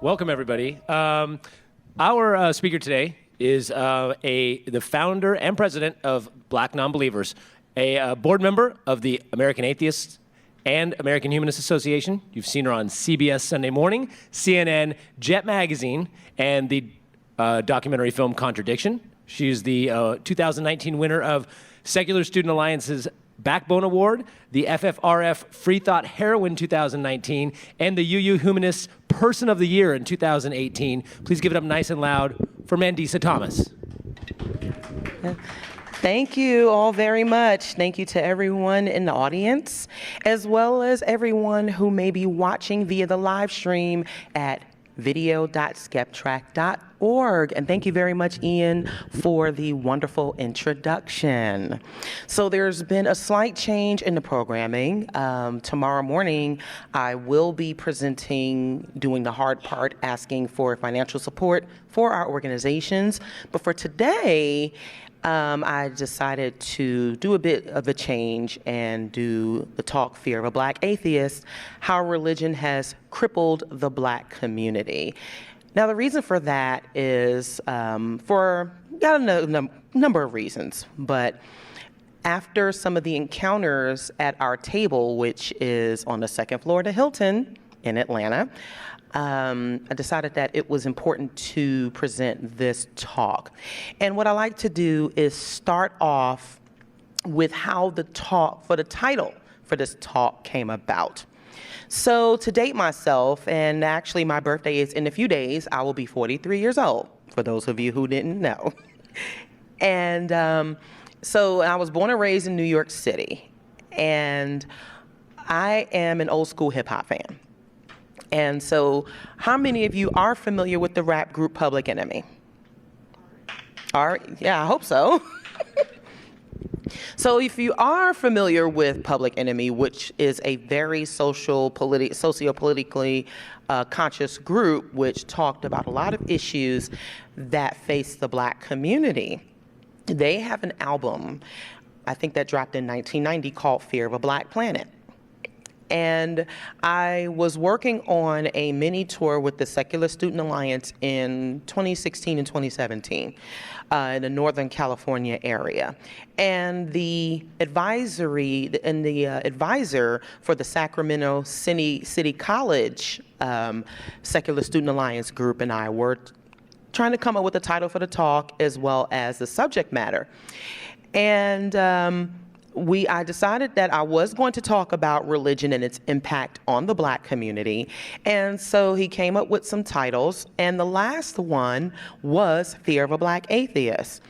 Welcome, everybody. Our speaker today is the founder and president of Black Nonbelievers, a board member of the American Atheists and American Humanist Association. You've seen her on CBS Sunday Morning, CNN, Jet Magazine, and the documentary film Contradiction. She's the 2019 winner of Secular Student Alliance's Backbone Award, the FFRF Free Thought Heroine 2019, and the UU Humanist Person of the Year in 2018. Please give it up nice and loud for Mandisa Thomas. Thank you all very much. Thank you to everyone in the audience, as well as everyone who may be watching via the live stream at video.skeptrack.org. And thank you very much, Ian, for the wonderful introduction. So there's been a slight change in the programming. Tomorrow morning, I will be doing the hard part, asking for financial support for our organizations. But for today, I decided to do a bit of a change and do the talk, Fear of a Black Atheist, How Religion Has Crippled the Black Community. Now, the reason for that is for a number of reasons, but after some of the encounters at our table, which is on the second floor of the Hilton in Atlanta, I decided that it was important to present this talk. And what I like to do is start off with how the title for this talk came about. So to date myself, and actually my birthday is in a few days, I will be 43 years old, for those of you who didn't know. And so I was born and raised in New York City, and I am an old school hip hop fan. And so how many of you are familiar with the rap group Public Enemy? Yeah, I hope so. So if you are familiar with Public Enemy, which is a very socio-politically conscious group which talked about a lot of issues that face the Black community, they have an album, I think that dropped in 1990, called Fear of a Black Planet. And I was working on a mini tour with the Secular Student Alliance in 2016 and 2017 in the Northern California area. And the advisor for the Sacramento City College Secular Student Alliance group and I were trying to come up with a title for the talk as well as the subject matter. And I decided that I was going to talk about religion and its impact on the Black community. And so he came up with some titles, and the last one was Fear of a Black Atheist.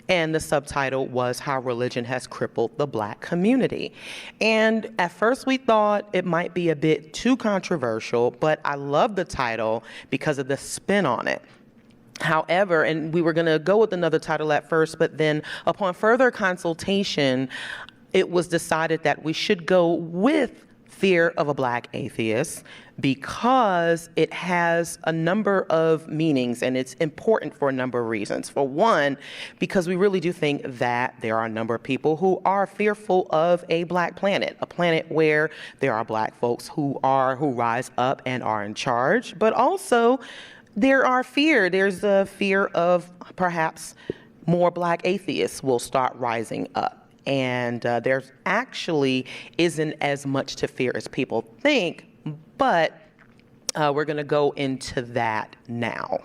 And the subtitle was How Religion Has Crippled the Black Community. And at first we thought it might be a bit too controversial, but I love the title because of the spin on it. However, and we were going to go with another title at first, but then upon further consultation, it was decided that we should go with Fear of a Black Atheist because it has a number of meanings and it's important for a number of reasons. For one, because we really do think that there are a number of people who are fearful of a Black planet, a planet where there are Black folks who rise up and are in charge, but also there's a fear of perhaps more Black atheists will start rising up. And there actually isn't as much to fear as people think, but we're going to go into that now.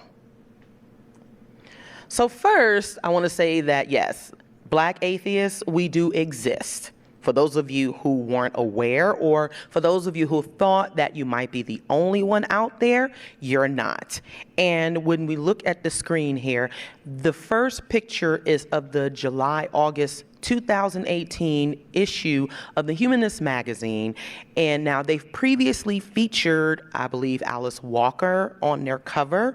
So first, I want to say that, yes, Black atheists, we do exist. For those of you who weren't aware, or for those of you who thought that you might be the only one out there, you're not. And when we look at the screen here, the first picture is of the July-August 2018 issue of the Humanist magazine. And now they've previously featured, I believe, Alice Walker on their cover,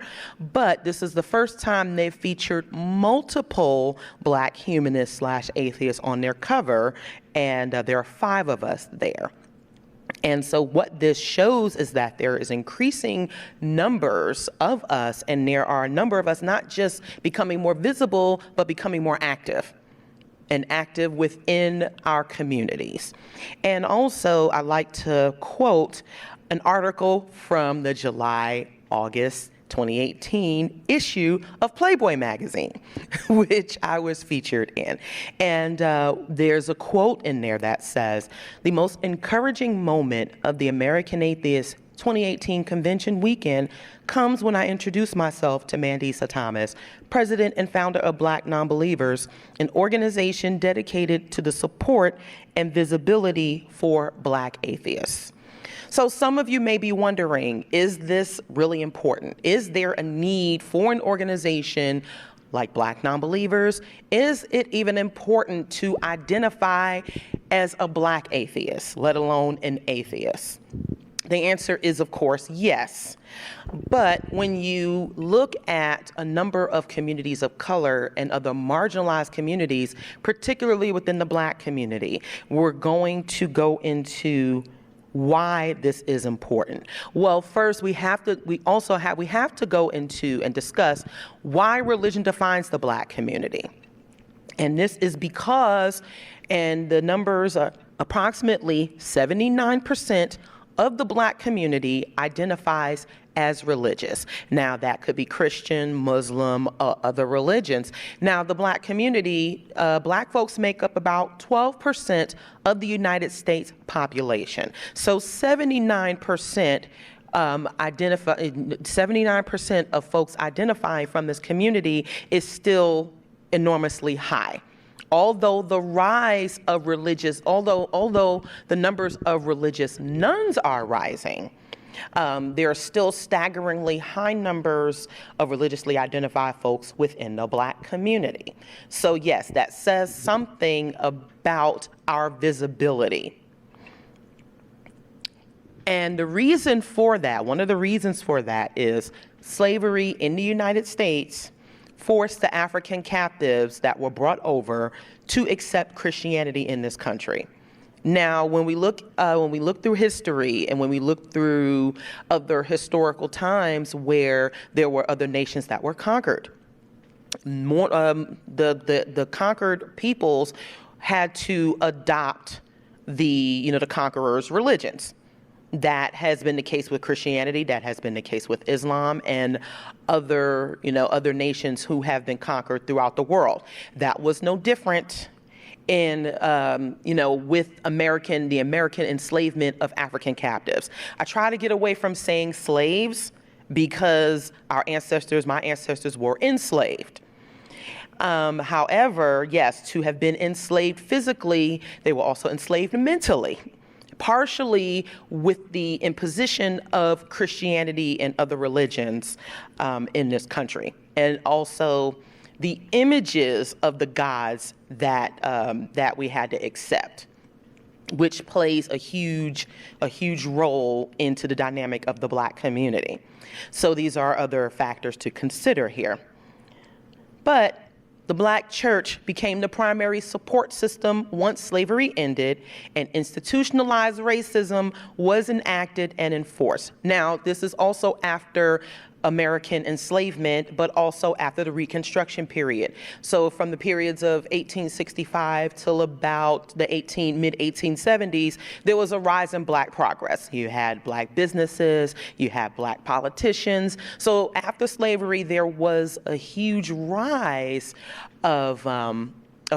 but this is the first time they've featured multiple Black humanists / atheists on their cover, and there are 5 of us there. And so what this shows is that there is increasing numbers of us, and there are a number of us not just becoming more visible, but becoming more active. and active within our communities. And also, I like to quote an article from the July-August 2018 issue of Playboy magazine, which I was featured in. And there's a quote in there that says, "The most encouraging moment of the American Atheist 2018 convention weekend comes when I introduce myself to Mandisa Thomas, president and founder of Black Nonbelievers, an organization dedicated to the support and visibility for Black atheists." So some of you may be wondering, is this really important? Is there a need for an organization like Black Nonbelievers? Is it even important to identify as a Black atheist, let alone an atheist? The answer is, of course, yes. But when you look at a number of communities of color and other marginalized communities, particularly within the Black community, we're going to go into why this is important. Well, first we have to go into and discuss why religion defines the Black community. And this is because, and the numbers are approximately 79% of the Black community identifies as religious. Now, that could be Christian, Muslim, other religions. Now, the Black community, Black folks make up about 12% of the United States population. So 79% 79% of folks identifying from this community is still enormously high. Although the rise of although the numbers of religious nuns are rising, there are still staggeringly high numbers of religiously identified folks within the Black community. So yes, that says something about our visibility. And the reason for that, one of the reasons for that is slavery in the United States forced the African captives that were brought over to accept Christianity in this country. Now, when we look through history and when we look through other historical times where there were other nations that were conquered, the conquered peoples had to adopt the conqueror's religions. That has been the case with Christianity. That has been the case with Islam and other nations who have been conquered throughout the world. That was no different in, with the American enslavement of African captives. I try to get away from saying slaves because my ancestors were enslaved. However, yes, to have been enslaved physically, they were also enslaved mentally, partially with the imposition of Christianity and other religions in this country, and also the images of the gods that we had to accept, which plays a huge role into the dynamic of the Black community. So these are other factors to consider here. But the Black church became the primary support system once slavery ended and institutionalized racism was enacted and enforced. Now, this is also after American enslavement, but also after the Reconstruction period. So from the periods of 1865 till about the mid-1870s, there was a rise in Black progress. You had Black businesses, you had Black politicians. So after slavery, there was a huge rise of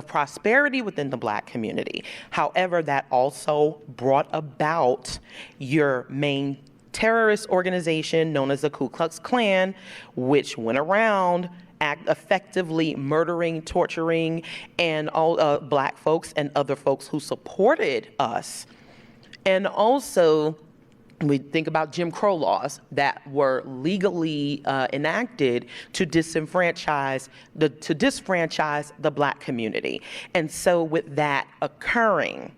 prosperity within the Black community. However, that also brought about your main terrorist organization known as the Ku Klux Klan, which went around effectively murdering, torturing, and all Black folks and other folks who supported us. And also, we think about Jim Crow laws that were legally enacted to disfranchise the Black community. And so with that occurring,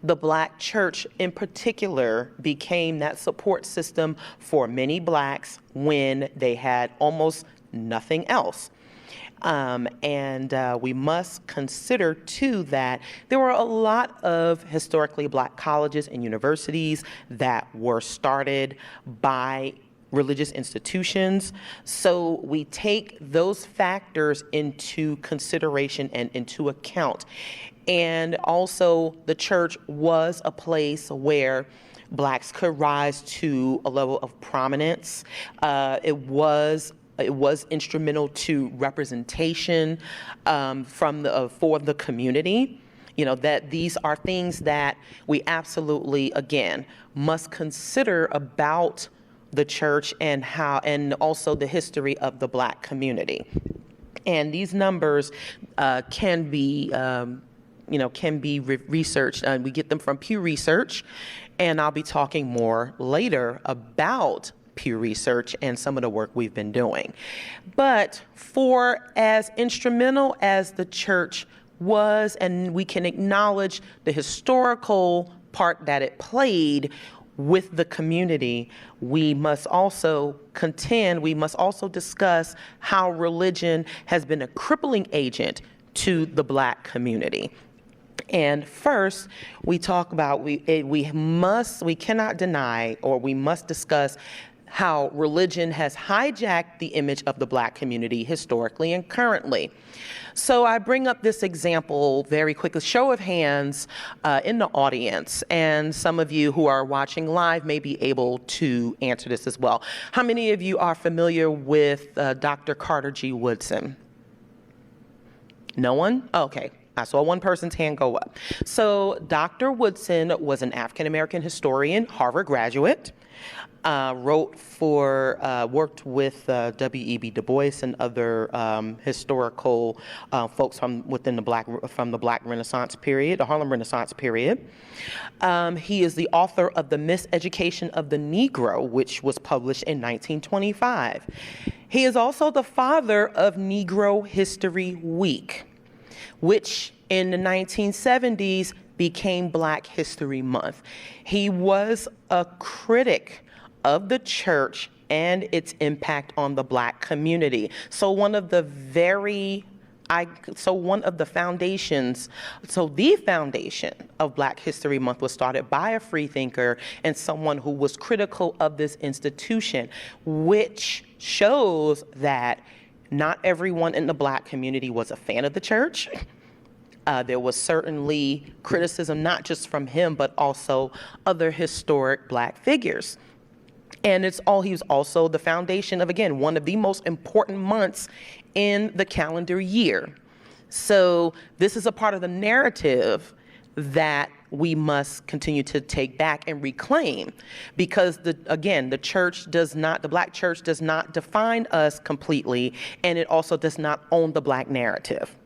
the Black church in particular became that support system for many Blacks when they had almost nothing else. We must consider too that there were a lot of historically Black colleges and universities that were started by religious institutions. So we take those factors into consideration and into account. And also, the church was a place where blacks could rise to a level of prominence. It was instrumental to representation for the community. You know, that these are things that we absolutely, again, must consider about the church and also the history of the black community. And these numbers can be researched. We get them from Pew Research, and I'll be talking more later about Pew Research and some of the work we've been doing. But for as instrumental as the church was, and we can acknowledge the historical part that it played with the community, we must also discuss how religion has been a crippling agent to the black community. And first, we talk about we cannot deny, or we must discuss how religion has hijacked the image of the black community historically and currently. So I bring up this example very quickly, show of hands in the audience, and some of you who are watching live may be able to answer this as well. How many of you are familiar with Dr. Carter G. Woodson? No one? Okay. I saw one person's hand go up. So Dr. Woodson was an African-American historian, Harvard graduate, worked with W.E.B. Du Bois and other historical folks from the Black Renaissance period, the Harlem Renaissance period. He is the author of The Miseducation of the Negro, which was published in 1925. He is also the father of Negro History Week, which in the 1970s became Black History Month. He was a critic of the church and its impact on the black community. So the foundation of Black History Month was started by a freethinker and someone who was critical of this institution, which shows that not everyone in the black community was a fan of the church. There was certainly criticism, not just from him, but also other historic black figures. And he was also the foundation of, again, one of the most important months in the calendar year. So this is a part of the narrative that we must continue to take back and reclaim, because the black church does not define us completely, and it also does not own the black narrative.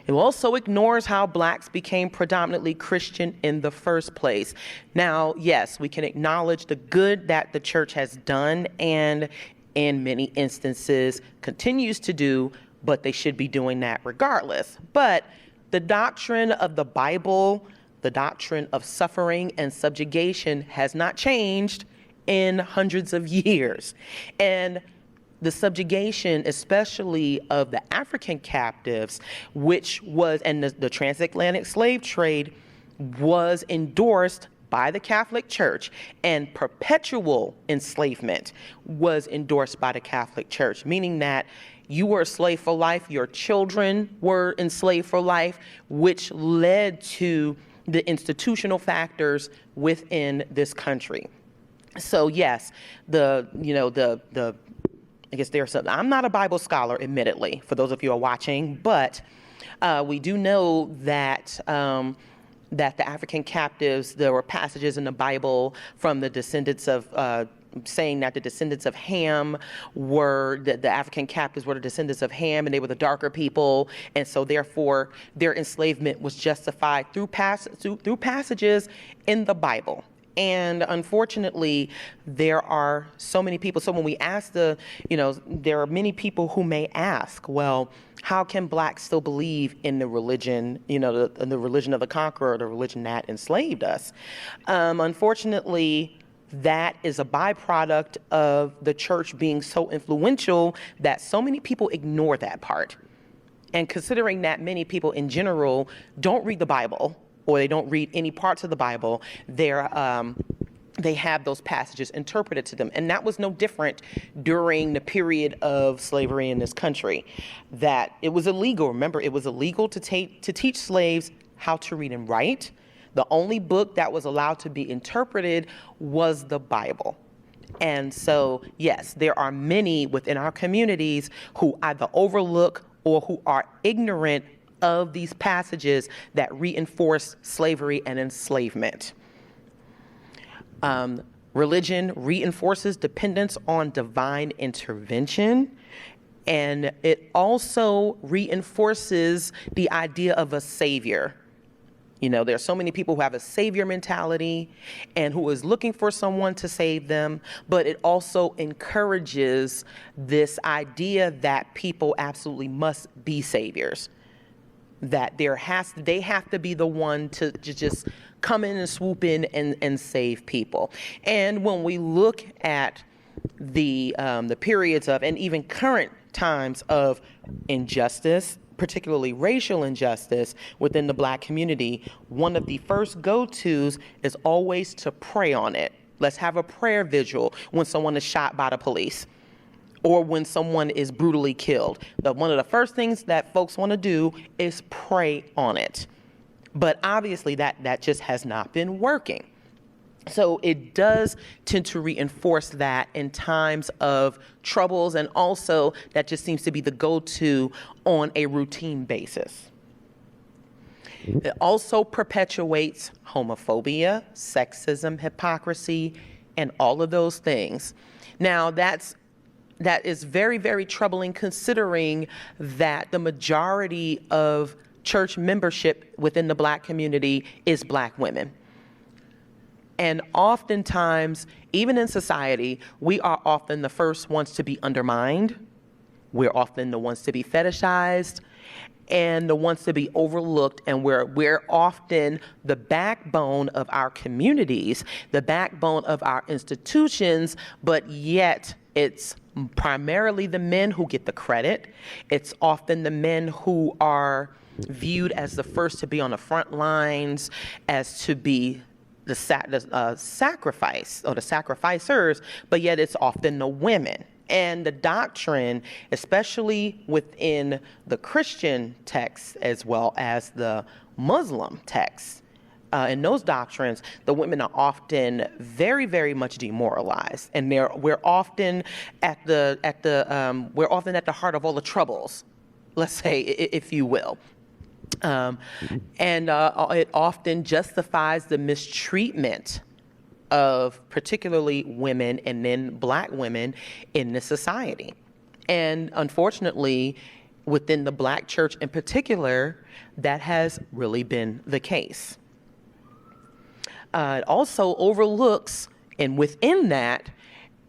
It also ignores how blacks became predominantly Christian in the first place. Now, yes, we can acknowledge the good that the church has done and in many instances continues to do, but they should be doing that regardless. But the doctrine of the Bible, the doctrine of suffering and subjugation has not changed in hundreds of years. And the subjugation, especially of the African captives, and the transatlantic slave trade, was endorsed by the Catholic Church, and perpetual enslavement was endorsed by the Catholic Church, meaning that you were a slave for life, your children were enslaved for life, which led to the institutional factors within this country. So yes, I guess there's something. I'm not a Bible scholar, admittedly, for those of you who are watching, but we do know that that the African captives, there were passages in the Bible from the descendants of, saying that the descendants of Ham the African captives were the descendants of Ham, and they were the darker people, and so therefore their enslavement was justified through passages in the Bible. And unfortunately, there are so many people. So when we ask there are many people who may ask, well, how can blacks still believe in the religion, the religion of the conqueror, the religion that enslaved us? Unfortunately, that is a byproduct of the church being so influential that so many people ignore that part. And considering that many people in general don't read the Bible, or they don't read any parts of the Bible, they're they have those passages interpreted to them. And that was no different during the period of slavery in this country, that it was illegal. Remember, it was illegal to teach slaves how to read and write. The only book that was allowed to be interpreted was the Bible. And so, yes, there are many within our communities who either overlook or who are ignorant of these passages that reinforce slavery and enslavement. Religion reinforces dependence on divine intervention, and it also reinforces the idea of a savior. You know, there are so many people who have a savior mentality and who is looking for someone to save them, but it also encourages this idea that people absolutely must be saviors, that they have to be the one to just come in and swoop in and save people. And when we look at the periods of, and even current times of injustice, particularly racial injustice within the Black community, one of the first go-tos is always to pray on it. Let's have a prayer vigil when someone is shot by the police or when someone is brutally killed. One of the first things that folks want to do is pray on it. But obviously that just has not been working. So it does tend to reinforce that in times of troubles, and also that just seems to be the go-to on a routine basis. It also perpetuates homophobia, sexism, hypocrisy, and all of those things. Now that is very, very troubling, considering that the majority of church membership within the Black community is Black women. And oftentimes, even in society, we are often the first ones to be undermined. We're often the ones to be fetishized and the ones to be overlooked. And we're often the backbone of our communities, the backbone of our institutions, but yet it's primarily the men who get the credit. It's often the men who are viewed as the first to be on the front lines, as to be the sacrifice or the sacrificers, but yet it's often the women. And the doctrine, especially within the Christian texts as well as the Muslim texts, in those doctrines, the women are often very, very much demoralized, and we're often at the heart of all the troubles, let's say, if you will. It often justifies the mistreatment of particularly women and then Black women in this society. And unfortunately, within the Black church in particular, that has really been the case. It also overlooks, and within that,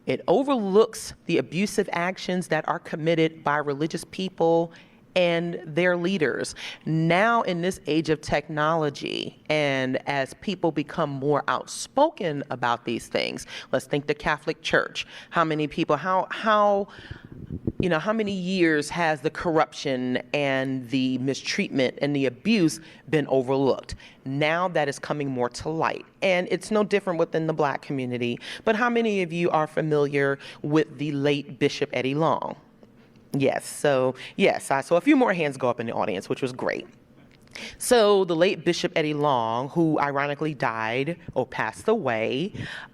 it overlooks the abusive actions that are committed by religious people and their leaders. Now, in this age of technology, and as people become more outspoken about these things, let's think the Catholic Church. How many people, how many years has the corruption and the mistreatment and the abuse been overlooked? Now that is coming more to light. And it's no different within the Black community. But how many of you are familiar with the late Bishop Eddie Long? Yes, so I saw a few more hands go up in the audience, which was great. So the late Bishop Eddie Long, who ironically died or passed away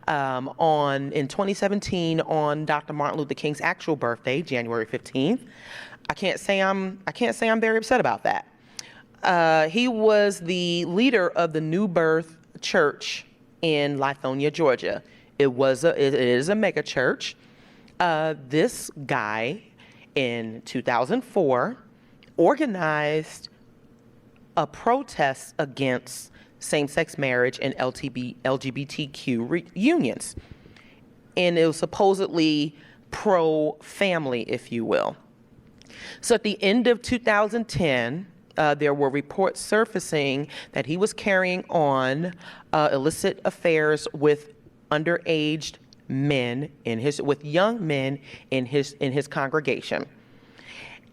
in 2017 on Dr. Martin Luther King's actual birthday, January 15th. I can't say I'm very upset about that. He was the leader of the New Birth Church in Lithonia, Georgia. It is a mega church. This guy, in 2004, organized a protest against same-sex marriage and LGBTQ unions. And it was supposedly pro-family, if you will. So at the end of 2010, there were reports surfacing that he was carrying on illicit affairs with underage men with young men in his congregation.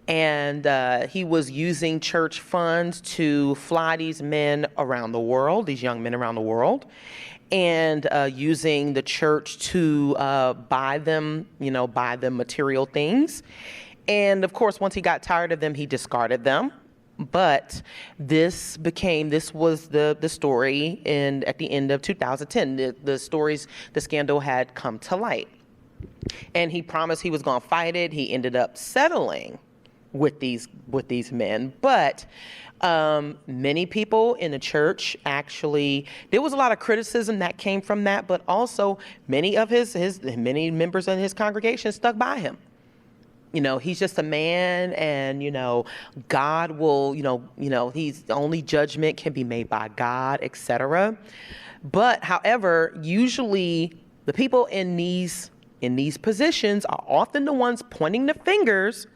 And he was using church funds to fly these men around the world, these young men around the world, and using the church to buy them material things. And of course, once he got tired of them, he discarded them. But this was the story at the end of 2010. The scandal had come to light. And he promised he was going to fight it. He ended up settling with these men. But many people in the church actually, there was a lot of criticism that came from that, but also many of many members of his congregation stuck by him. He's just a man, and God will, he's only judgment can be made by God, etc. But however, usually the people in these positions are often the ones pointing the fingers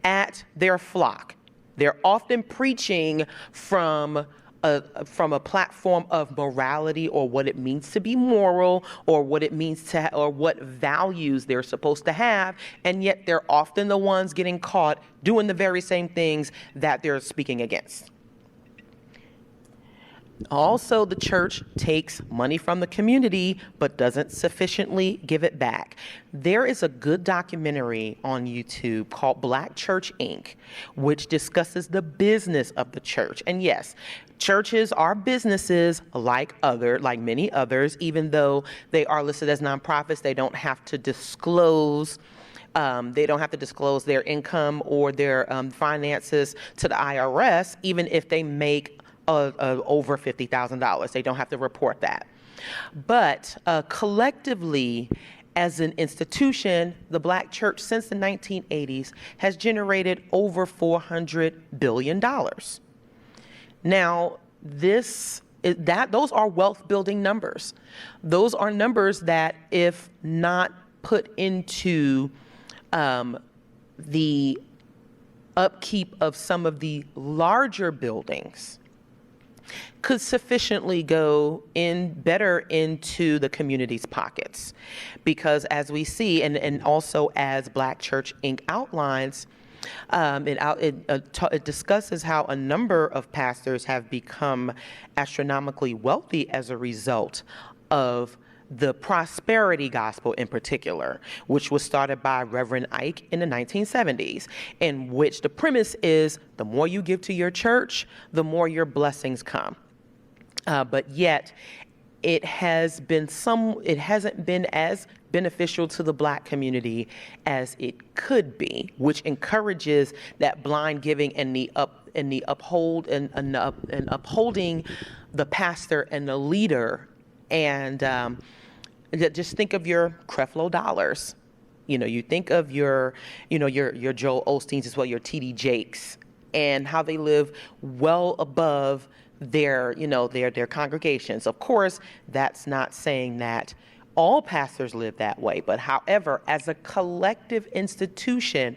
at their flock. They're often preaching from a platform of morality, or what it means to be moral, or what it means or what values they're supposed to have, and yet they're often the ones getting caught doing the very same things that they're speaking against. Also, the church takes money from the community but doesn't sufficiently give it back. There is a good documentary on YouTube called Black Church Inc., which discusses the business of the church. And yes, churches are businesses like many others. Even though they are listed as nonprofits, they don't have to disclose their income or their finances to the IRS, even if they make over $50,000. They don't have to report that. But collectively, as an institution, the Black church since the 1980s has generated over $400 billion. Now, those are wealth building numbers. Those are numbers that, if not put into the upkeep of some of the larger buildings, could sufficiently go better into the community's pockets. Because as we see, and also as Black Church Inc. outlines, it discusses how a number of pastors have become astronomically wealthy as a result of the prosperity gospel in particular, which was started by Reverend Ike in the 1970s, in which the premise is the more you give to your church, the more your blessings come. But yet, it hasn't been as beneficial to the Black community as it could be, which encourages that blind giving and the upholding the pastor and the leader. And just think of your Creflo dollars. You think of your Joel Osteens as well, your T.D. Jakes, and how they live well above their congregations. Of course, that's not saying that all pastors live that way, but however, as a collective institution,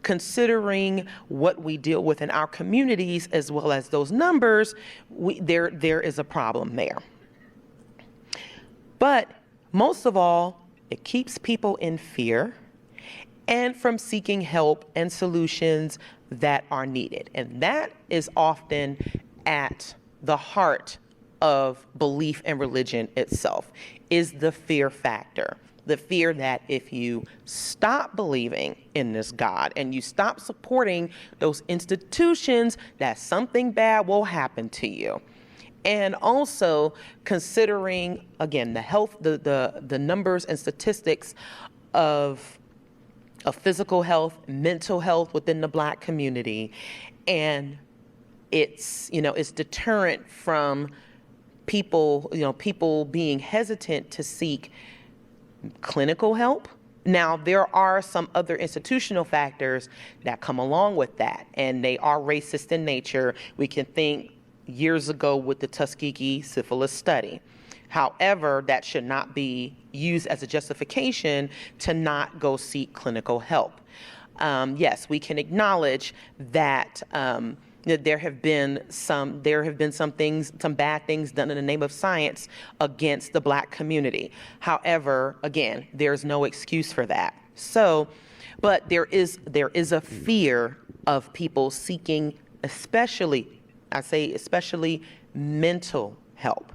considering what we deal with in our communities as well as those numbers, there is a problem there. But most of all, it keeps people in fear and from seeking help and solutions that are needed. And that is often at the heart of belief and religion itself, is the fear factor. The fear that if you stop believing in this God and you stop supporting those institutions, that something bad will happen to you. And also considering, again, the health, the numbers and statistics of physical health, mental health within the Black community, and it's deterrent from people being hesitant to seek clinical help. Now, there are some other institutional factors that come along with that, and they are racist in nature. We can think years ago with the Tuskegee syphilis study. However, that should not be used as a justification to not go seek clinical help. Yes, we can acknowledge that there have been some bad things done in the name of science against the Black community. However, again, there's no excuse for that. So But there is a fear of people seeking, especially mental help.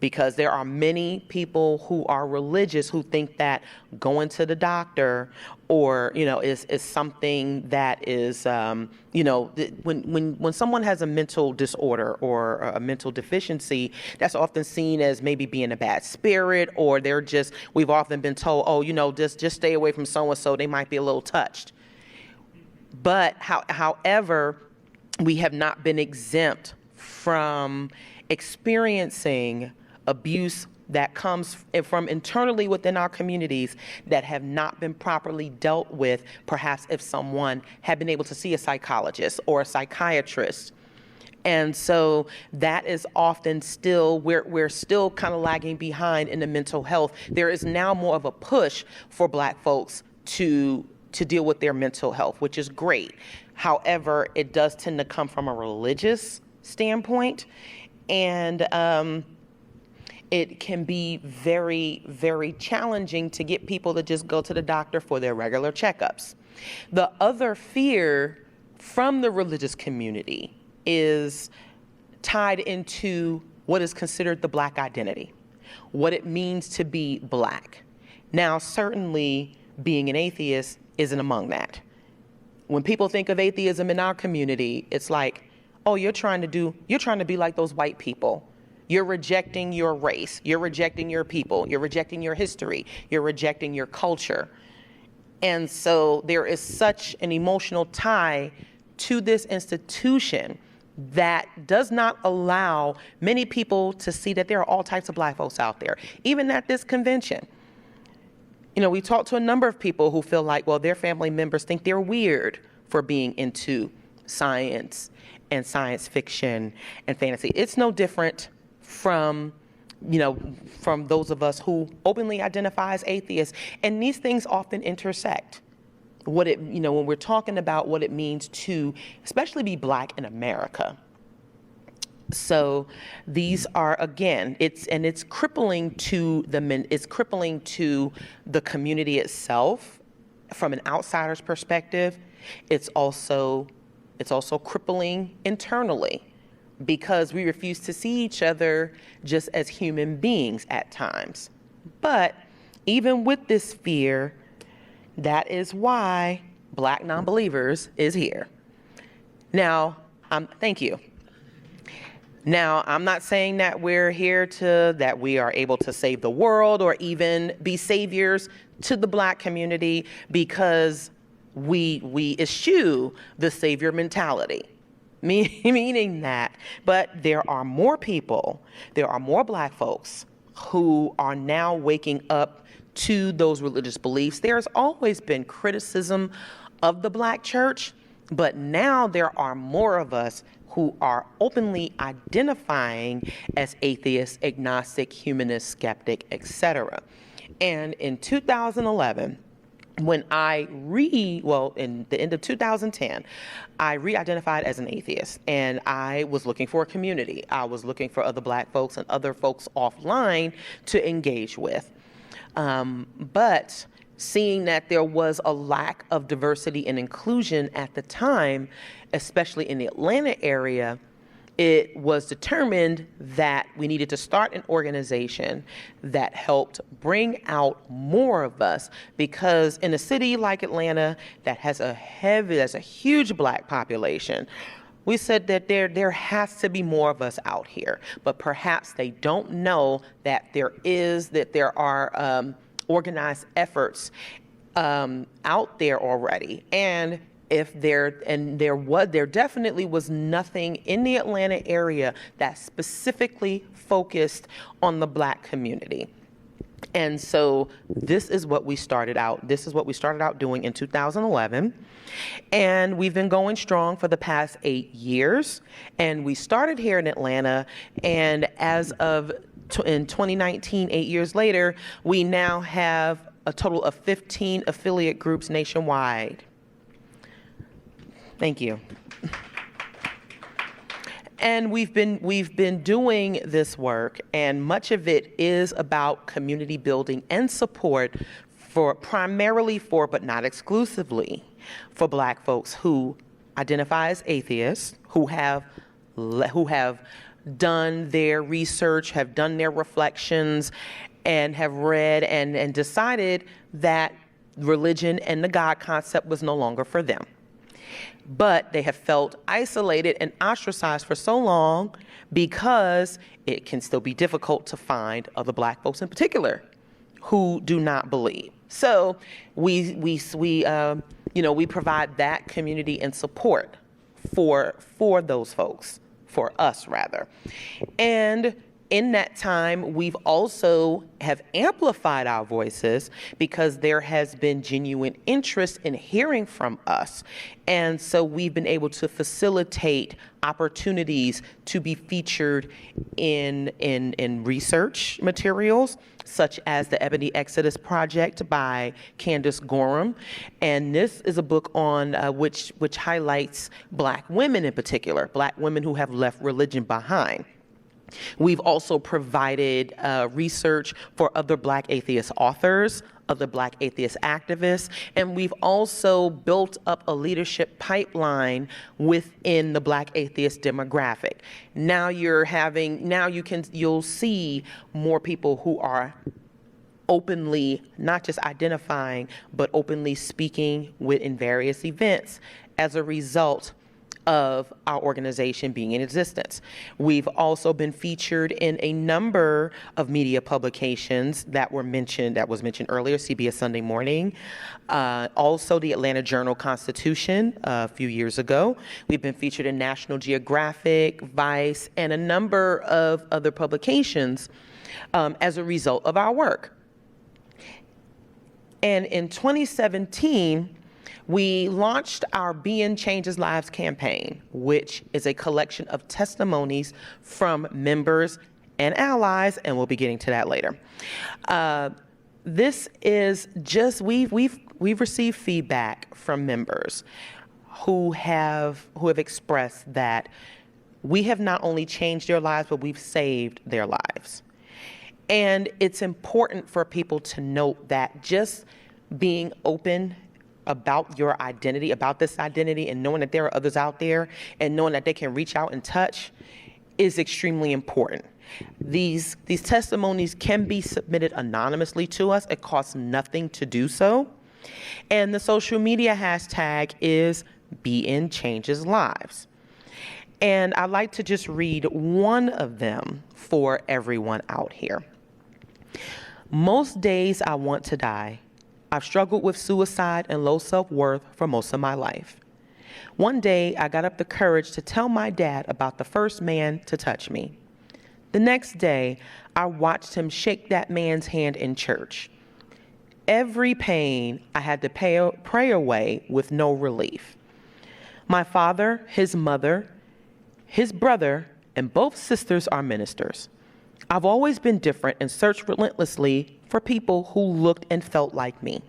Because there are many people who are religious who think that going to the doctor or, is something that is, when someone has a mental disorder or a mental deficiency, that's often seen as maybe being a bad spirit, or we've often been told, just stay away from so-and-so, they might be a little touched. But however, we have not been exempt from experiencing abuse that comes from internally within our communities that have not been properly dealt with, perhaps if someone had been able to see a psychologist or a psychiatrist. And so that is often still, we're still kind of lagging behind in the mental health. There is now more of a push for Black folks to deal with their mental health, which is great. However, it does tend to come from a religious standpoint, and it can be very, very challenging to get people to just go to the doctor for their regular checkups. The other fear from the religious community is tied into what is considered the Black identity, what it means to be Black. Now, certainly being an atheist isn't among that. When people think of atheism in our community, it's like, oh, you're trying to be like those white people. You're rejecting your race. You're rejecting your people. You're rejecting your history. You're rejecting your culture. And so there is such an emotional tie to this institution that does not allow many people to see that there are all types of Black folks out there, even at this convention. We talked to a number of people who feel like, well, their family members think they're weird for being into science and science fiction and fantasy. It's no different from those of us who openly identify as atheists. And these things often intersect. When we're talking about what it means to especially be Black in America. So these are, again, it's crippling to the community itself from an outsider's perspective. It's also crippling internally, because we refuse to see each other just as human beings at times. But even with this fear, that is why Black Nonbelievers is here. Now, thank you. Now, I'm not saying that we're here that we are able to save the world or even be saviors to the Black community, because we eschew the savior mentality. Meaning that, but there are more Black folks who are now waking up to those religious beliefs. There's always been criticism of the Black church, but now there are more of us who are openly identifying as atheist, agnostic, humanist, skeptic, etc. And in 2011, when in the end of 2010, I re-identified as an atheist, and I was looking for a community. I was looking for other Black folks and other folks offline to engage with. But seeing that there was a lack of diversity and inclusion at the time, especially in the Atlanta area, it was determined that we needed to start an organization that helped bring out more of us, because in a city like Atlanta that has a huge Black population, we said that there has to be more of us out here, but perhaps they don't know that there are organized efforts out there already. And there definitely was nothing in the Atlanta area that specifically focused on the Black community. And so this is what we started out doing in 2011. And we've been going strong for the past 8 years. And we started here in Atlanta, and in 2019, 8 years later, we now have a total of 15 affiliate groups nationwide. Thank you. And we've been doing this work, and much of it is about community building and support primarily for, but not exclusively, for Black folks who identify as atheists, who have done their research, have done their reflections, and have read and decided that religion and the God concept was no longer for them. But they have felt isolated and ostracized for so long because it can still be difficult to find other Black folks in particular who do not believe. So we provide that community and support for those folks, for us rather. And in that time, we've also have amplified our voices because there has been genuine interest in hearing from us. And so we've been able to facilitate opportunities to be featured in research materials, such as the Ebony Exodus Project by Candace Gorham. And this is a book on which highlights Black women in particular, Black women who have left religion behind. We've also provided research for other Black atheist authors, other Black atheist activists, and we've also built up a leadership pipeline within the Black atheist demographic. Now you'll see more people who are openly, not just identifying, but openly speaking in various events as a result of our organization being in existence. We've also been featured in a number of media publications that was mentioned earlier, CBS Sunday Morning, also the Atlanta Journal-Constitution a few years ago. We've been featured in National Geographic, Vice, and a number of other publications as a result of our work. And in 2017, we launched our Being Changes Lives campaign, which is a collection of testimonies from members and allies, and we'll be getting to that later. This is just, we've received feedback from members who have expressed that we have not only changed their lives, but we've saved their lives. And it's important for people to note that just being open about your identity, about this identity, and knowing that there are others out there, and knowing that they can reach out and touch is extremely important. These testimonies can be submitted anonymously to us. It costs nothing to do so. And the social media hashtag is BN Changes Lives. And I'd like to just read one of them for everyone out here. Most days I want to die. I've struggled with suicide and low self-worth for most of my life. One day, I got up the courage to tell my dad about the first man to touch me. The next day, I watched him shake that man's hand in church. Every pain I had to pray away with no relief. My father, his mother, his brother, and both sisters are ministers. I've always been different and searched relentlessly for people who looked and felt like me.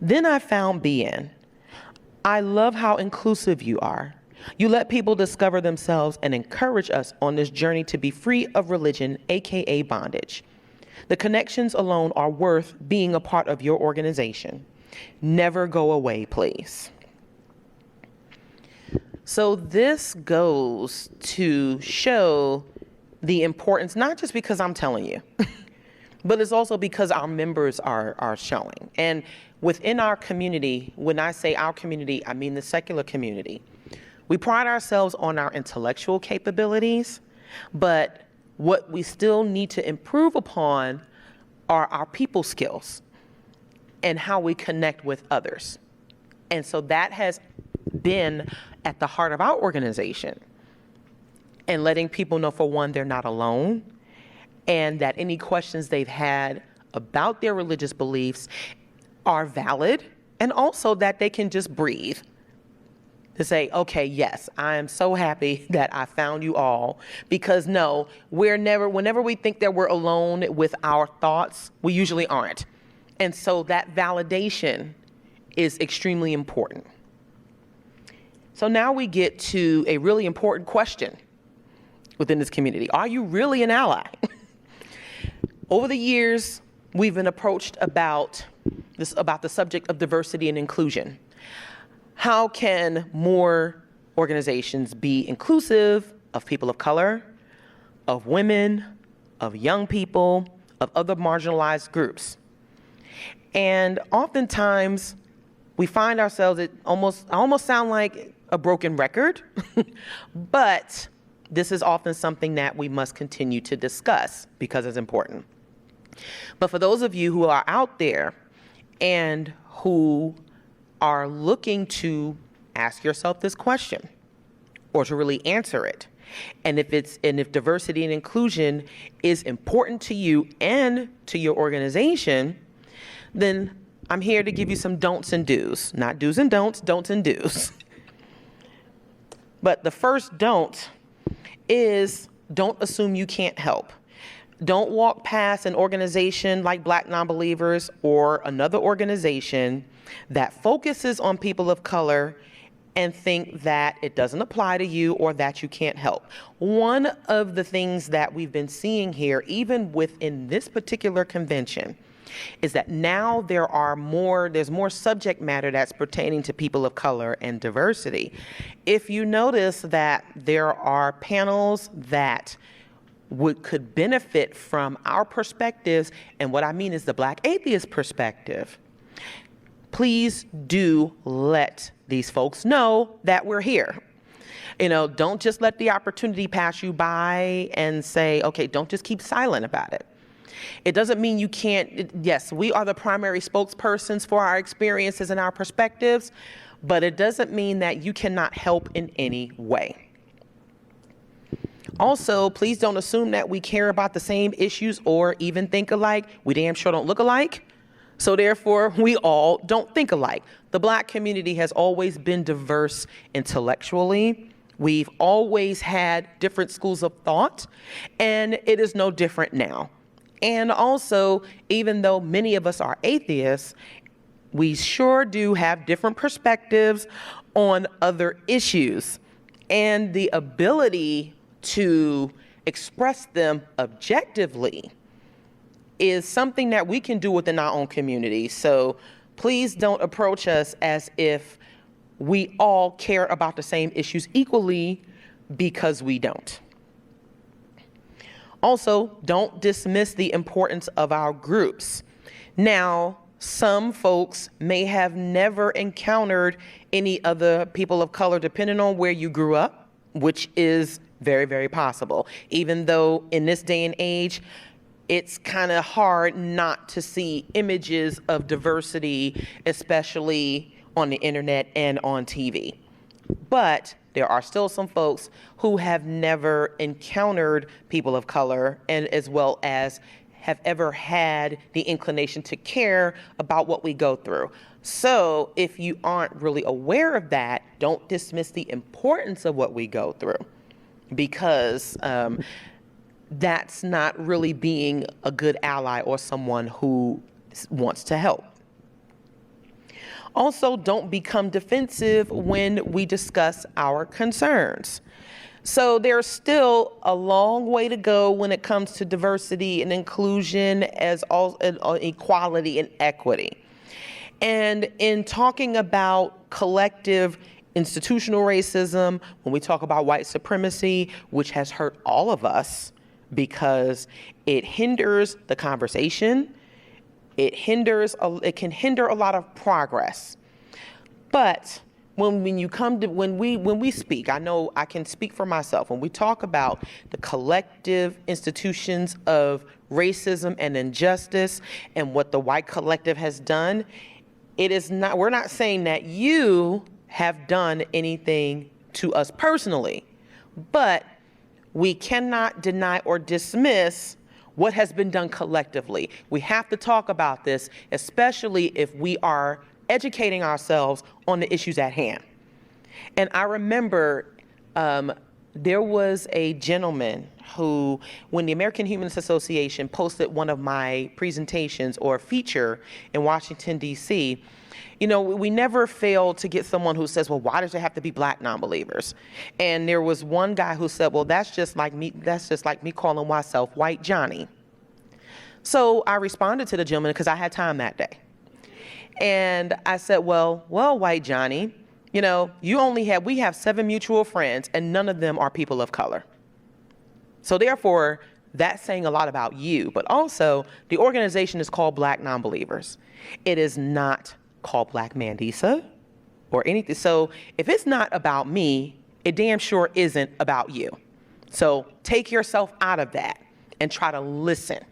Then I found BN. I love how inclusive you are. You let people discover themselves and encourage us on this journey to be free of religion, aka bondage. The connections alone are worth being a part of your organization. Never go away, please. So this goes to show the importance, not just because I'm telling you, but it's also because our members are showing. And within our community, when I say our community, I mean the secular community. We pride ourselves on our intellectual capabilities, but what we still need to improve upon are our people skills and how we connect with others. And so that has been at the heart of our organization, and letting people know, for one, they're not alone, and that any questions they've had about their religious beliefs are valid, and also that they can just breathe to say, okay, yes, I am so happy that I found you all, because no, whenever we think that we're alone with our thoughts, we usually aren't. And so that validation is extremely important. So now we get to a really important question within this community. Are you really an ally? Over the years, we've been approached about about the subject of diversity and inclusion. How can more organizations be inclusive of people of color, of women, of young people, of other marginalized groups? And oftentimes, we find ourselves, I almost sound like a broken record, but this is often something that we must continue to discuss because it's important. But for those of you who are out there and who are looking to ask yourself this question or to really answer it, and if diversity and inclusion is important to you and to your organization, then I'm here to give you some don'ts and do's. Not do's and don'ts, don'ts and do's. But the first don't is don't assume you can't help. Don't walk past an organization like Black Nonbelievers or another organization that focuses on people of color and think that it doesn't apply to you or that you can't help. One of the things that we've been seeing here, even within this particular convention, is that now there's more subject matter that's pertaining to people of color and diversity. If you notice that there are panels that could benefit from our perspectives, and what I mean is the Black atheist perspective, please do let these folks know that we're here. Don't just let the opportunity pass you by and say, okay, don't just keep silent about it. It doesn't mean you can't, yes, we are the primary spokespersons for our experiences and our perspectives, but it doesn't mean that you cannot help in any way. Also, please don't assume that we care about the same issues or even think alike. We damn sure don't look alike. So therefore, we all don't think alike. The Black community has always been diverse intellectually. We've always had different schools of thought, and it is no different now. And also, even though many of us are atheists, we sure do have different perspectives on other issues. And the ability to express them objectively is something that we can do within our own community. So please don't approach us as if we all care about the same issues equally, because we don't. Also, don't dismiss the importance of our groups. Now, some folks may have never encountered any other people of color, depending on where you grew up, which is very, very possible. Even though in this day and age, it's kind of hard not to see images of diversity, especially on the internet and on TV. But there are still some folks who have never encountered people of color, and as well as have ever had the inclination to care about what we go through. So if you aren't really aware of that, don't dismiss the importance of what we go through, because that's not really being a good ally or someone who wants to help. Also, don't become defensive when we discuss our concerns. So there's still a long way to go when it comes to diversity and inclusion, as all equality and equity. And in talking about collective institutional racism, when we talk about white supremacy, which has hurt all of us because it hinders the conversation, it can hinder a lot of progress. But when we speak, I know I can speak for myself, when we talk about the collective institutions of racism and injustice and what the white collective has done, we're not saying that you have done anything to us personally, but we cannot deny or dismiss what has been done collectively. We have to talk about this, especially if we are educating ourselves on the issues at hand. And I remember there was a gentleman who, when the American Humanist Association posted one of my presentations or feature in Washington, D.C., we never fail to get someone who says, well, why does there have to be Black nonbelievers? And there was one guy who said, well, that's just like me calling myself White Johnny. So I responded to the gentleman because I had time that day. And I said, well, white Johnny, you know, we have 7 mutual friends and none of them are people of color. So therefore, that's saying a lot about you. But also, the organization is called Black Nonbelievers. It is not called Black Mandisa or anything. So if it's not about me, it damn sure isn't about you. So take yourself out of that and try to listen.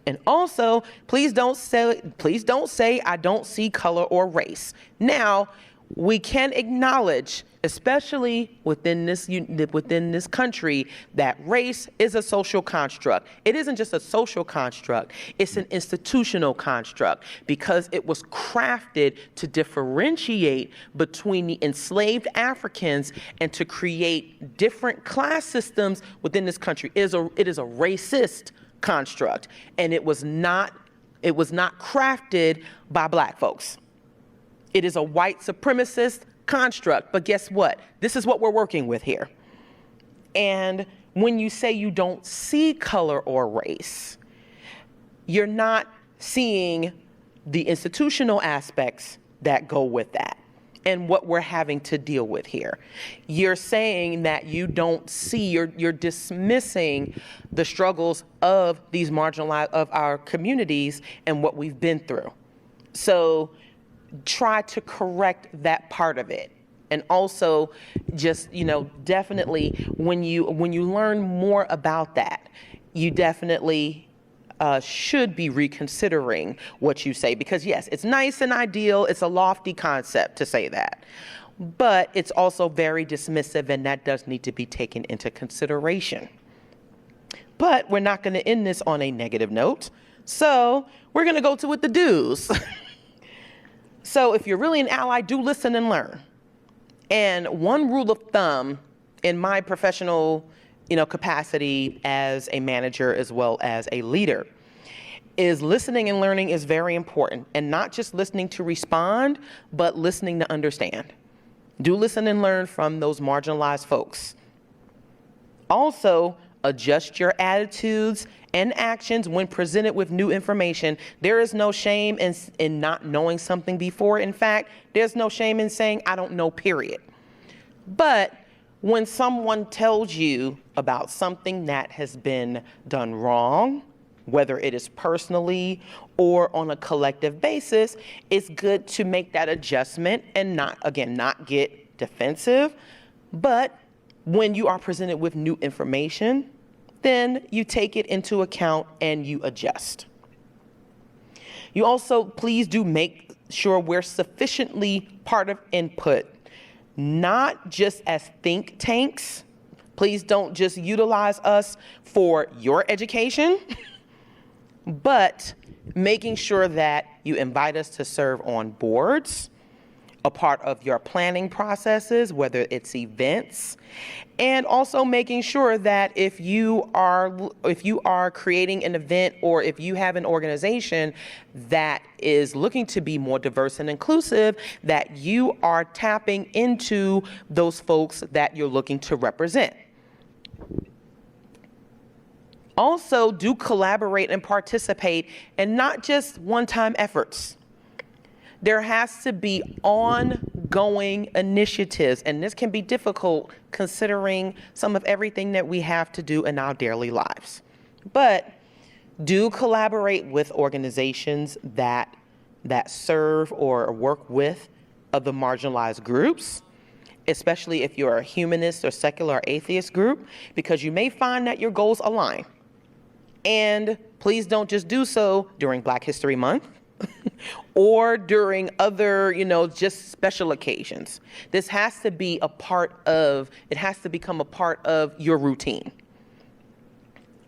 And also, please don't say I don't see color or race. Now, we can acknowledge, especially within this country, that race is a social construct. It isn't just a social construct, it's an institutional construct because it was crafted to differentiate between the enslaved Africans and to create different class systems within this country. It is a racist construct, and it was not crafted by black folks. It is a white supremacist construct, but guess what? This is what we're working with here. And when you say you don't see color or race, you're not seeing the institutional aspects that go with that and what we're having to deal with here. You're saying that you don't see, you're dismissing the struggles of these marginalized, of our communities and what we've been through. So try to correct that part of it. And also just, definitely when you learn more about that, you definitely should be reconsidering what you say, because yes, it's nice and ideal. It's a lofty concept to say that, but it's also very dismissive, and that does need to be taken into consideration. But we're not going to end this on a negative note. So we're going to go to with the do's. So if you're really an ally, do listen and learn. And one rule of thumb in my professional, capacity as a manager as well as a leader is listening and learning is very important, and not just listening to respond, but listening to understand. Do listen and learn from those marginalized folks. Also, adjust your attitudes and actions when presented with new information. There is no shame in not knowing something before. In fact, there's no shame in saying, I don't know, period. But when someone tells you about something that has been done wrong, whether it is personally or on a collective basis, it's good to make that adjustment and not get defensive. But when you are presented with new information, then you take it into account and you adjust. You also, please do make sure we're sufficiently part of input, not just as think tanks. Please don't just utilize us for your education, but making sure that you invite us to serve on boards, a part of your planning processes, whether it's events, and also making sure that if you are creating an event or if you have an organization that is looking to be more diverse and inclusive, that you are tapping into those folks that you're looking to represent. Also, do collaborate and participate, and not just one-time efforts. There has to be ongoing initiatives, and this can be difficult considering some of everything that we have to do in our daily lives. But do collaborate with organizations that serve or work with other marginalized groups, especially if you're a humanist or secular or atheist group, because you may find that your goals align. And please don't just do so during Black History Month or during other, just special occasions. This has to be it has to become a part of your routine.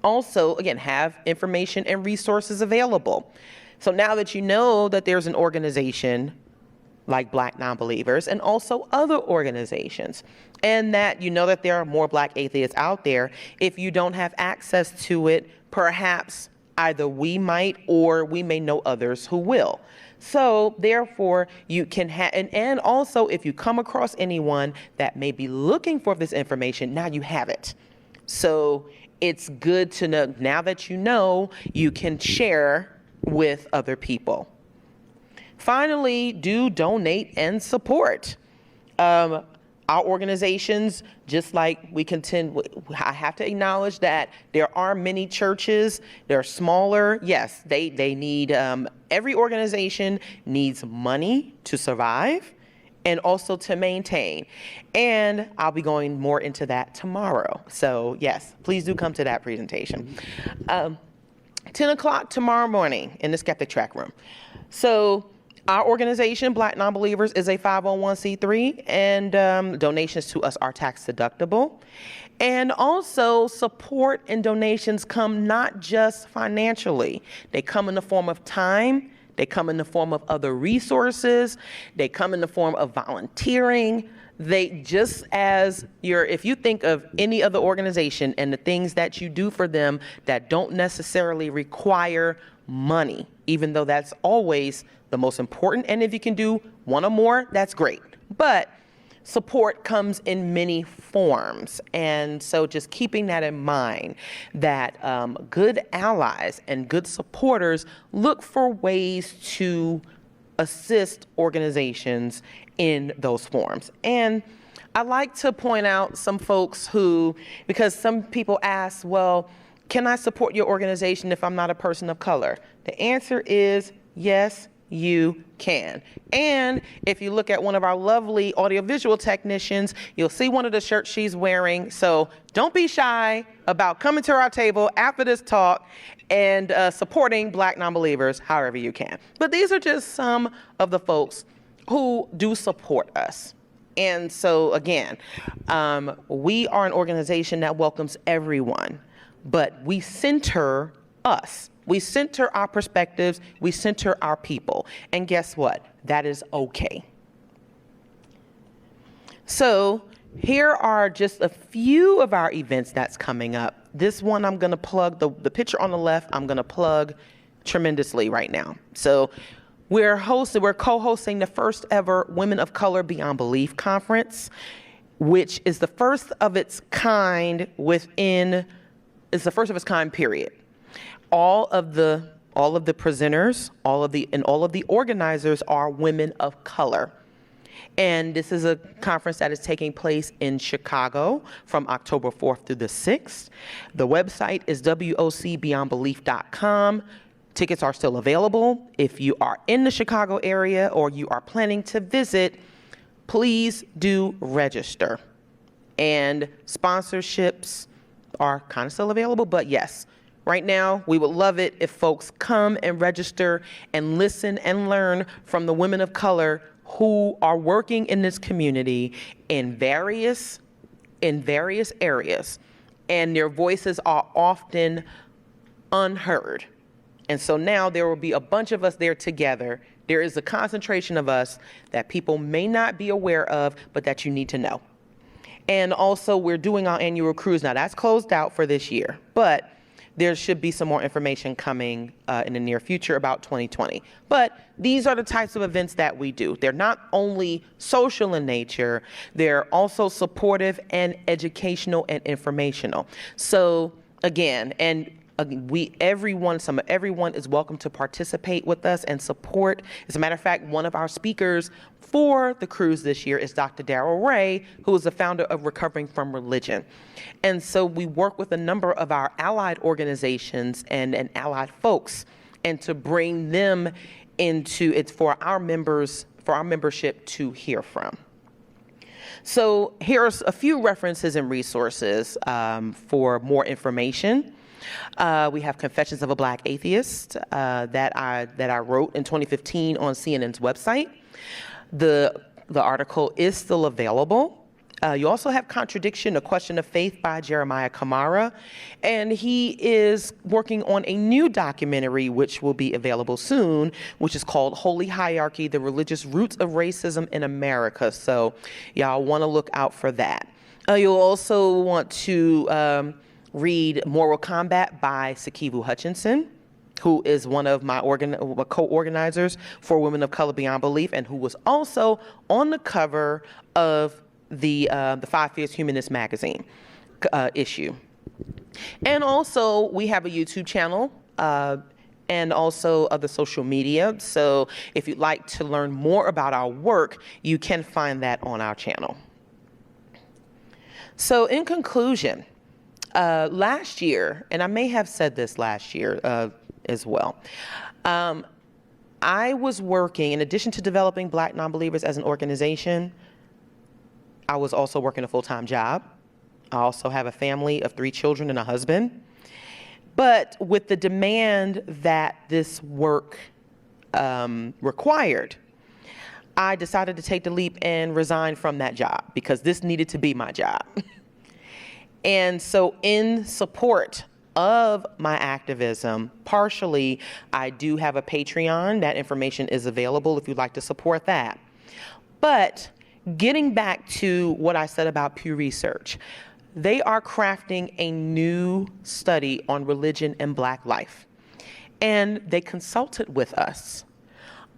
Also, again, have information and resources available. So now that you know that there's an organization like Black Nonbelievers and also other organizations, and that you know that there are more Black atheists out there, if you don't have access to it, perhaps either we might or we may know others who will. So therefore, you can have, and also if you come across anyone that may be looking for this information, now you have it. So it's good to know, now that you know, you can share with other people. Finally, do donate and support. Our organizations, just like we contend, I have to acknowledge that there are many churches, they're smaller. Yes, they need, every organization needs money to survive and also to maintain. And I'll be going more into that tomorrow. So yes, please do come to that presentation. 10 o'clock tomorrow morning in the Skeptrack room. So our organization, Black Nonbelievers, is a 501c3, and donations to us are tax deductible. And also, support and donations come not just financially. They come in the form of time, they come in the form of other resources, they come in the form of volunteering. They just as if you think of any other organization and the things that you do for them that don't necessarily require money, even though that's always the most important. And if you can do one or more, that's great. But support comes in many forms. And so just keeping that in mind, that good allies and good supporters look for ways to assist organizations in those forms. And I like to point out some folks who, because some people ask, well, can I support your organization if I'm not a person of color? The answer is yes, you can. And if you look at one of our lovely audiovisual technicians, you'll see one of the shirts she's wearing. So don't be shy about coming to our table after this talk and supporting Black Nonbelievers however you can. But these are just some of the folks who do support us. And so again, we are an organization that welcomes everyone, but we center us. We center our perspectives, we center our people. And guess what? That is okay. So here are just a few of our events that's coming up. This one I'm gonna plug, the picture on the left, I'm gonna plug tremendously right now. So we're co-hosting the first ever Women of Color Beyond Belief conference, which is the first of its kind period. All of the presenters, all of the organizers are women of color. And this is a conference that is taking place in Chicago from October 4th through the 6th. The website is wocbeyondbelief.com. Tickets are still available. If you are in the Chicago area or you are planning to visit, please do register. And sponsorships are kind of still available, but yes, right now we would love it if folks come and register and listen and learn from the women of color who are working in this community in various areas, and their voices are often unheard. And so now there will be a bunch of us there together. There is a concentration of us that people may not be aware of, but that you need to know. And also we're doing our annual cruise. Now that's closed out for this year, but there should be some more information coming in the near future about 2020. But these are the types of events that we do. They're not only social in nature, they're also supportive and educational and informational. So again, everyone is welcome to participate with us and support. As a matter of fact, one of our speakers for the cruise this year is Dr. Darrell Ray, who is the founder of Recovering from Religion. And so we work with a number of our allied organizations and allied folks, and to bring them into it's for our membership to hear from. So here's a few references and resources for more information. We have Confessions of a Black Atheist that I wrote in 2015 on CNN's website. The article is still available. You also have Contradiction, A Question of Faith by Jeremiah Kamara, and he is working on a new documentary which will be available soon, which is called Holy Hierarchy, The Religious Roots of Racism in America. So y'all want to look out for that. You'll also want to read Moral Combat by Sikivu Hutchinson, who is one of my co-organizers for Women of Color Beyond Belief, and who was also on the cover of the Five Fierce Humanists magazine issue. And also, we have a YouTube channel, and also other social media. So if you'd like to learn more about our work, you can find that on our channel. So in conclusion, last year, and I may have said this last year as well, I was working, in addition to developing Black Nonbelievers as an organization, I was also working a full-time job. I also have a family of 3 children and a husband. But with the demand that this work required, I decided to take the leap and resign from that job because this needed to be my job. And so in support of my activism, partially, I do have a Patreon. That information is available if you'd like to support that. But getting back to what I said about Pew Research, they are crafting a new study on religion and Black life. And they consulted with us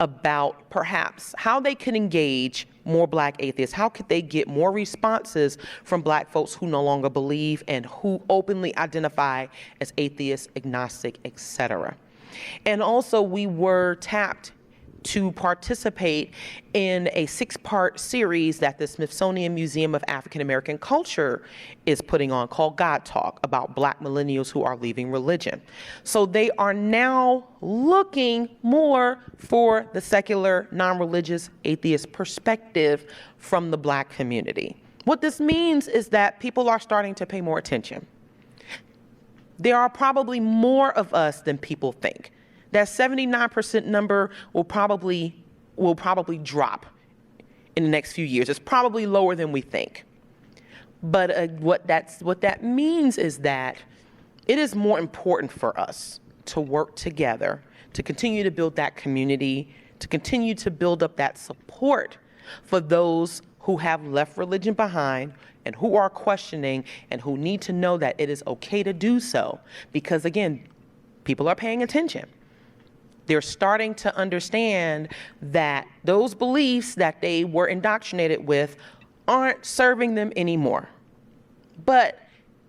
about perhaps how they could engage more Black atheists. How could they get more responses from Black folks who no longer believe and who openly identify as atheist, agnostic, etc. And also we were tapped to participate in a 6-part series that the Smithsonian Museum of African American Culture is putting on called God Talk, about Black millennials who are leaving religion. So they are now looking more for the secular, non-religious, atheist perspective from the Black community. What this means is that people are starting to pay more attention. There are probably more of us than people think. That 79% number will probably drop in the next few years. It's probably lower than we think. But what that means is that it is more important for us to work together, to continue to build that community, to continue to build up that support for those who have left religion behind and who are questioning and who need to know that it is okay to do so. Because again, people are paying attention. They're starting to understand that those beliefs that they were indoctrinated with aren't serving them anymore. But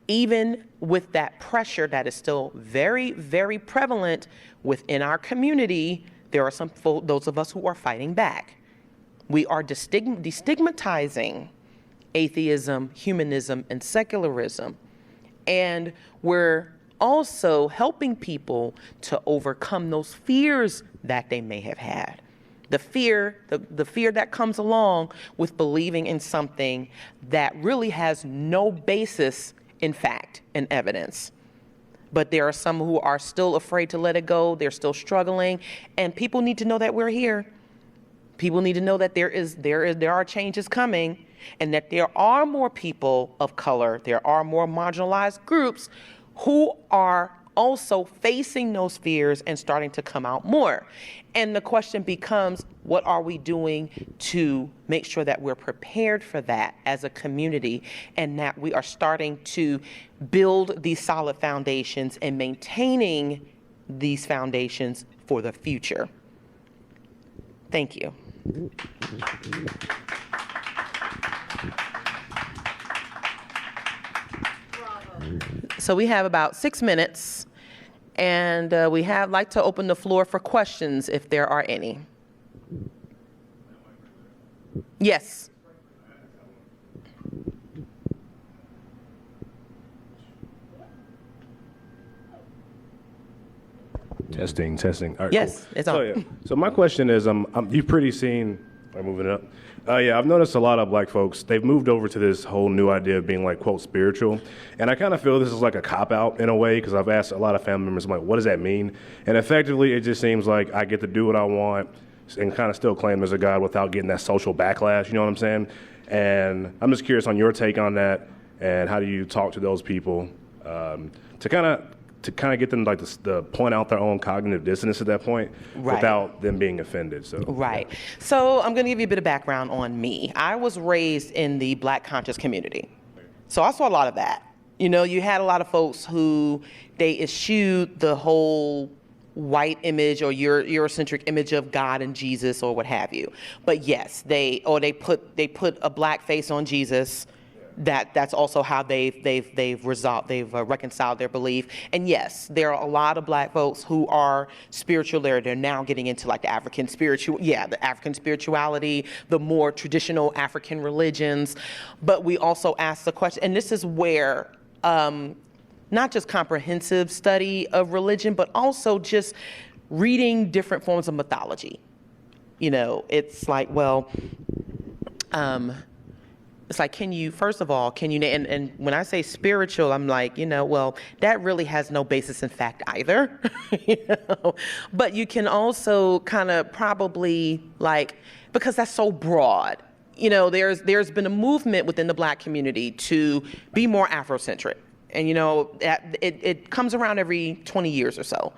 even with that pressure that is still very, very prevalent within our community, there are those of us who are fighting back. We are destigmatizing atheism, humanism, and secularism. And we're also helping people to overcome those fears that they may have had. The fear that comes along with believing in something that really has no basis in fact and evidence. But there are some who are still afraid to let it go. They're still struggling, and people need to know that we're here. People need to know that there are changes coming, and that there are more people of color, there are more marginalized groups who are also facing those fears and starting to come out more. And the question becomes, what are we doing to make sure that we're prepared for that as a community, and that we are starting to build these solid foundations and maintaining these foundations for the future? Thank you. So we have about 6 minutes, and we have like to open the floor for questions if there are any. Yes. Testing. All right, Yes, cool. it's on. So, yeah. So my question is, you've pretty seen, I'm moving it up. Yeah, I've noticed a lot of Black folks, they've moved over to this whole new idea of being like, quote, spiritual. And I kind of feel this is like a cop-out in a way, because I've asked a lot of family members, I'm like, what does that mean? And effectively, it just seems like I get to do what I want and kind of still claim there's a God without getting that social backlash, you know what I'm saying? And I'm just curious on your take on that, and how do you talk to those people to kind of get them like to point out their own cognitive dissonance at that point, Right. without them being offended. So Right. So I'm going to give you a bit of background on me. I was raised in the Black conscious community. So I saw a lot of that. You know, you had a lot of folks who they eschewed the whole white image or Eurocentric image of God and Jesus or what have you. But yes, they put a Black face on Jesus. that's also how they've reconciled their belief. And yes, there are a lot of Black folks who are spiritual. They're now getting into like the African spirituality, the more traditional African religions. But we also ask the question, and this is where not just comprehensive study of religion, but also just reading different forms of mythology. It's like, well, it's like, first of all, and when I say spiritual, I'm like, well, that really has no basis in fact either. But you can also kind of probably because that's so broad. There's been a movement within the Black community to be more Afrocentric. And it comes around every 20 years or so,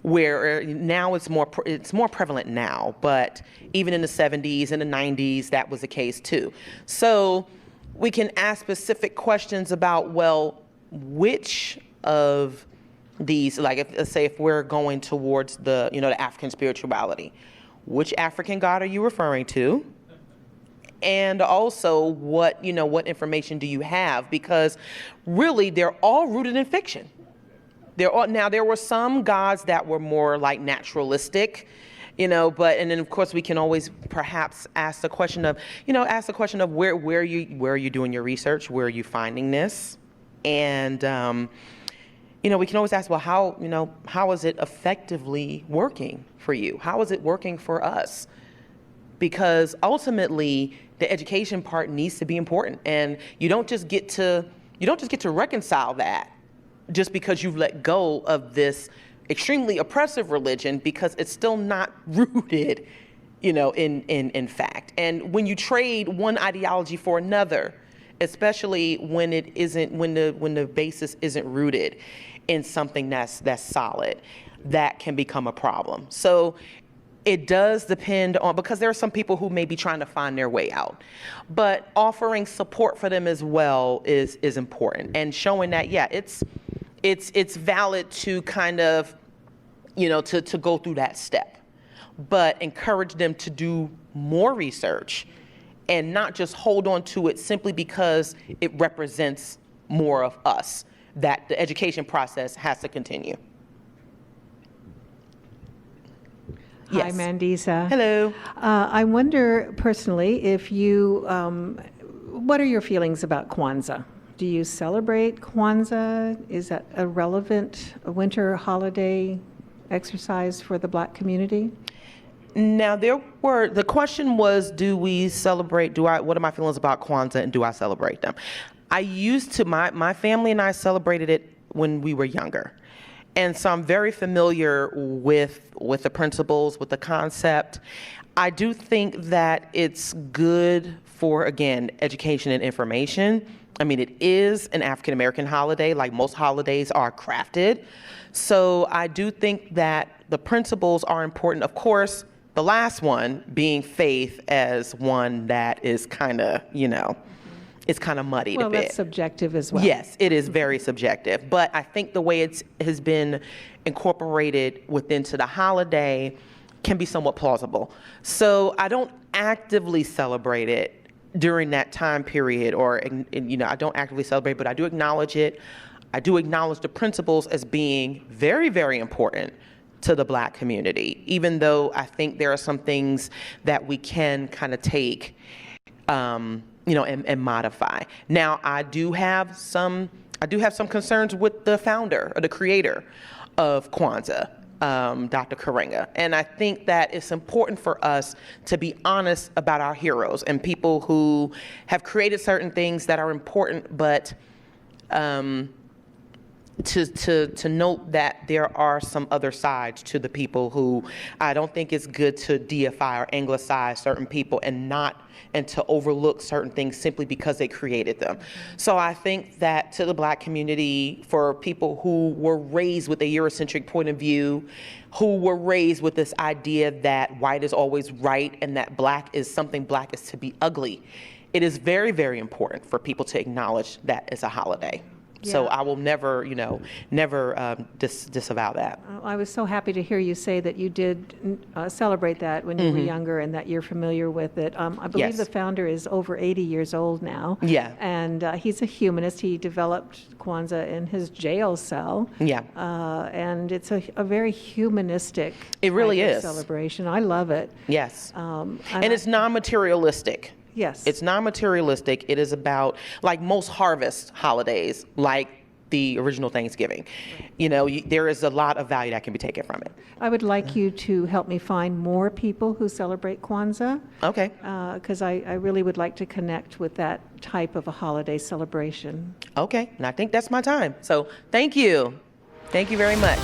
where now it's more prevalent now, but even in the 70s and the 90s, that was the case too. So we can ask specific questions about, well, which of these, let's say if we're going towards the African spirituality, which African god are you referring to? And also what information do you have? Because really they're all rooted in fiction. Now there were some gods that were more like naturalistic, and then of course we can always perhaps ask the question of where are you doing your research? Where are you finding this? And we can always ask, well, how is it effectively working for you? How is it working for us? Because ultimately the education part needs to be important, and you don't just get to reconcile that just because you've let go of this extremely oppressive religion, because it's still not rooted, in fact. And when you trade one ideology for another, especially when the basis isn't rooted in something that's solid, that can become a problem. So it does depend on, because there are some people who may be trying to find their way out, but offering support for them as well is important, and showing that, yeah, it's valid to kind of, to go through that step, but encourage them to do more research and not just hold on to it simply because it represents more of us, that the education process has to continue. Hi, Yes. Mandisa. Hello. I wonder personally if you, what are your feelings about Kwanzaa? Do you celebrate Kwanzaa? Is that a relevant winter holiday exercise for the Black community? Now, the question was, do we celebrate, what are my feelings about Kwanzaa, and do I celebrate them? I used to, my family and I celebrated it when we were younger. And so I'm very familiar with the principles, with the concept. I do think that it's good for, again, education and information. I mean, it is an African American holiday, like most holidays are crafted. So I do think that the principles are important. Of course, the last one being faith as one that is kind of, it's kind of muddied a bit. Well, that's subjective as well. Yes, it is very subjective. But I think the way it has been incorporated into the holiday can be somewhat plausible. So I don't actively celebrate it during that time period, I don't actively celebrate, but I do acknowledge it. I do acknowledge the principles as being very, very important to the Black community, even though I think there are some things that we can kind of take, and modify. Now, I do have some concerns with the founder or the creator of Kwanzaa, Dr. Karenga. And I think that it's important for us to be honest about our heroes and people who have created certain things that are important, but to note that there are some other sides to the people who I don't think it's good to deify or anglicize certain people and to overlook certain things simply because they created them. So I think that to the Black community, for people who were raised with a Eurocentric point of view, who were raised with this idea that white is always right and that Black is to be ugly, it is very, very important for people to acknowledge that as a holiday. So Yeah. I will never, never disavow that. I was so happy to hear you say that you did celebrate that when you were younger and that you're familiar with it. I believe Yes. the founder is over 80 years old now. Yeah. And he's a humanist. He developed Kwanzaa in his jail cell. Yeah. And it's a very humanistic It really type of is. celebration. I love it. Yes. And And it's non-materialistic. Yes. It's non-materialistic. It is about, like most harvest holidays, like the original Thanksgiving. There is a lot of value that can be taken from it. I would like you to help me find more people who celebrate Kwanzaa. Okay. Because I really would like to connect with that type of a holiday celebration. Okay. And I think that's my time. So thank you. Thank you very much.